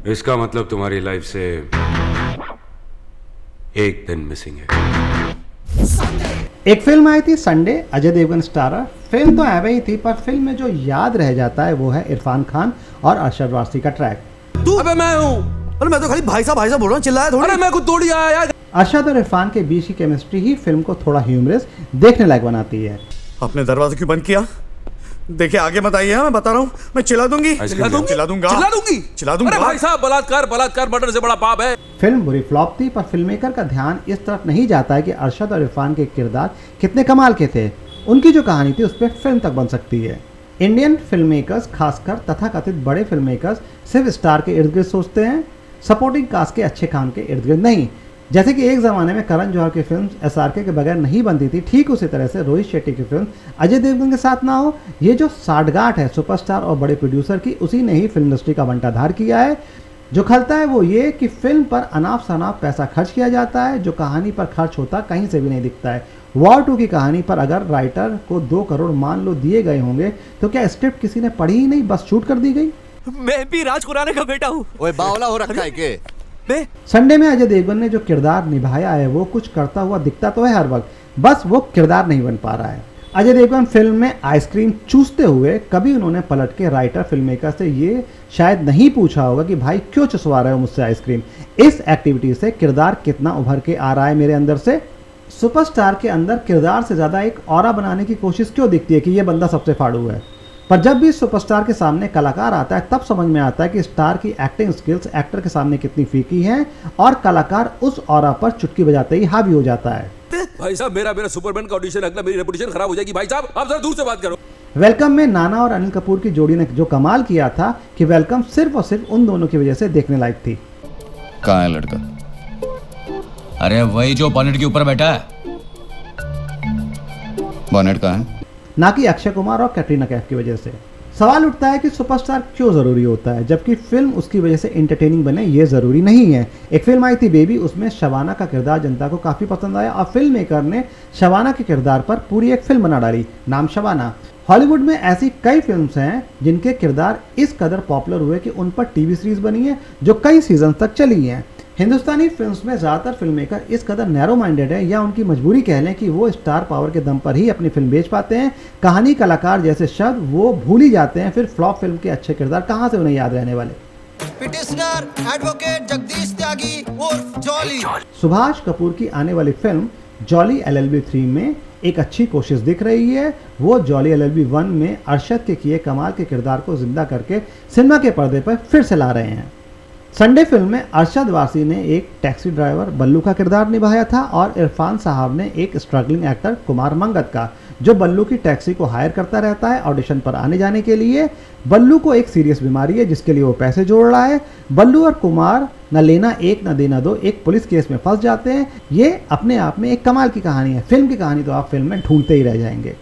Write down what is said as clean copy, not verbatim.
इसका मतलब तुम्हारी लाइफ से एक दिन मिसिंग है। एक फिल्म आई थी Sunday, Ajay Devgn starrer. Film तो एवे ही थी, पर फिल्म में जो याद रह जाता है वो है इरफान खान और अरशद वारसी का ट्रैक। तू अबे मैं हूँ। अरे मैं तो खाली भाई साहब बोल रहा हूँ, चिल्लाया थोड़ी। अरे मैं कुछ तोड़ी आया यार। अरशद और इरफान के बीच की केमिस्ट्री ही फिल्म को थोड़ा ह्यूमरस, देखने लायक बनाती है। आपने दरवाजा क्यों बंद किया? देखिए आगे मत आइए, मैं बता रहा हूँ, मैं चिल्ला दूंगी। अरे भाई साहब, बलात्कार मर्डर से बड़ा पाप है। फिल्म बुरी फ्लॉप थी, पर फिल्ममेकर का ध्यान इस तरफ नहीं जाता है कि अरशद और इरफान के किरदार कितने कमाल के थे। उनकी जो कहानी थी उस पर फिल्म तक बन सकती है। इंडियन फिल्म मेकर्स, खासकर तथाकथित बड़े फिल्म मेकर्स, सिर्फ स्टार के इर्द गिर्द सोचते हैं, सपोर्टिंग कास्ट के अच्छे काम के इर्द गिर्द नहीं। जैसे कि एक ज़माने में करण जौहर की फिल्म SRK के बगैर नहीं बनती थी, ठीक उसी तरह से रोहित शेट्टी की फिल्म अजय देवगन के साथ ना हो। ये जो साठगांठ है सुपरस्टार और बड़े प्रोड्यूसर की, उसी ने ही फिल्म इंडस्ट्री का बंटाधार किया है। जो खलता है वो ये कि फिल्म पर अनाप शनाप पैसा खर्च किया जाता है, जो कहानी पर खर्च होता कहीं से भी नहीं दिखता है। वॉर 2 की कहानी पर अगर राइटर को 2 करोड़ मान लो दिए गए होंगे, तो क्या स्क्रिप्ट किसी ने पढ़ी ही नहीं, बस शूट कर दी गई? मैं भी राजकुराने का बेटा हूँ। ओए बावला हो रखा है के? संडे में अजय देवगन ने जो किरदार निभाया है वो कुछ करता हुआ दिखता तो है हर वक्त, बस वो किरदार नहीं बन पा रहा है। अजय देवगन फिल्म में आइसक्रीम चूसते हुए कभी उन्होंने पलट के राइटर फिल्ममेकर से ये शायद नहीं पूछा होगा कि भाई क्यों चुसवा रहे हो मुझसे आइसक्रीम। इस एक्टिविटी से किरदार कितना उभर के आ रहा है मेरे अंदर से। सुपरस्टार के अंदर किरदार से ज़्यादा एक ऑरा बनाने की कोशिश क्यों दिखती है कि ये बंदा सबसे फाड़ू है। पर जब भी सुपरस्टार के सामने कलाकार आता है, तब समझ में आता है कि स्टार की एक्टिंग स्किल्स एक्टर के सामने कितनी फीकी हैं, और कलाकार उस ऑरा पर चुटकी बजाते ही हावी हो जाता है। भाई साहब, मेरा सुपरमैन का ऑडिशन अगला, मेरी रेपुटेशन खराब हो जाएगी। भाई साहब, आप जरा दूर से बात करो। वेलकम में नाना और अनिल कपूर की जोड़ी ने जो कमाल किया था कि वेलकम सिर्फ और सिर्फ उन दोनों की वजह से देखने लायक थी। कहाँ है लड़का? अरे वही जो बॉनेट के ऊपर बैठा है। बॉनेट कहाँ है? ना कि अक्षय कुमार और कैटरीना कैफ की वजह से। सवाल उठता है कि सुपरस्टार क्यों ज़रूरी होता है, जबकि फिल्म उसकी वजह से एंटरटेनिंग बने ये ज़रूरी नहीं है। एक फिल्म आई थी बेबी, उसमें शबाना का किरदार जनता को काफ़ी पसंद आया और फिल्म मेकर ने शबाना के किरदार पर पूरी एक फिल्म बना डाली, नाम शबाना। हॉलीवुड में ऐसी कई फिल्म्स हैं जिनके किरदार इस कदर पॉपुलर हुए कि उन पर टीवी सीरीज बनी है जो कई सीजन तक चली हैं। हिंदुस्तानी फिल्म्स में ज़्यादातर फिल्ममेकर इस कदर नैरो माइंडेड है, या उनकी मजबूरी कह लें कि वो स्टार पावर के दम पर ही अपनी फिल्म बेच पाते हैं। कहानी, कलाकार जैसे शब्द वो भूल ही जाते हैं, फिर फ्लॉप फिल्म के अच्छे किरदार कहाँ से उन्हें याद रहने वाले। पिटिशनर एडवोकेट जगदीश त्यागी उर्फ जॉली। सुभाष कपूर की आने वाली फिल्म जॉली LLB 3 में एक अच्छी कोशिश दिख रही है। वो जॉली LLB 1 में अरशद के किए कमाल के किरदार को जिंदा करके सिनेमा के पर्दे पर फिर से ला रहे हैं। संडे फिल्म में अरशद वारसी ने एक टैक्सी ड्राइवर बल्लू का किरदार निभाया था, और इरफान साहब ने एक स्ट्रगलिंग एक्टर कुमार मंगत का, जो बल्लू की टैक्सी को हायर करता रहता है ऑडिशन पर आने जाने के लिए। बल्लू को एक सीरियस बीमारी है जिसके लिए वो पैसे जोड़ रहा है। बल्लू और कुमार न लेना एक न देना दो, एक पुलिस केस में फंस जाते हैं। ये अपने आप में एक कमाल की कहानी है। फिल्म की कहानी तो आप फिल्म में ढूंढते ही रह जाएंगे।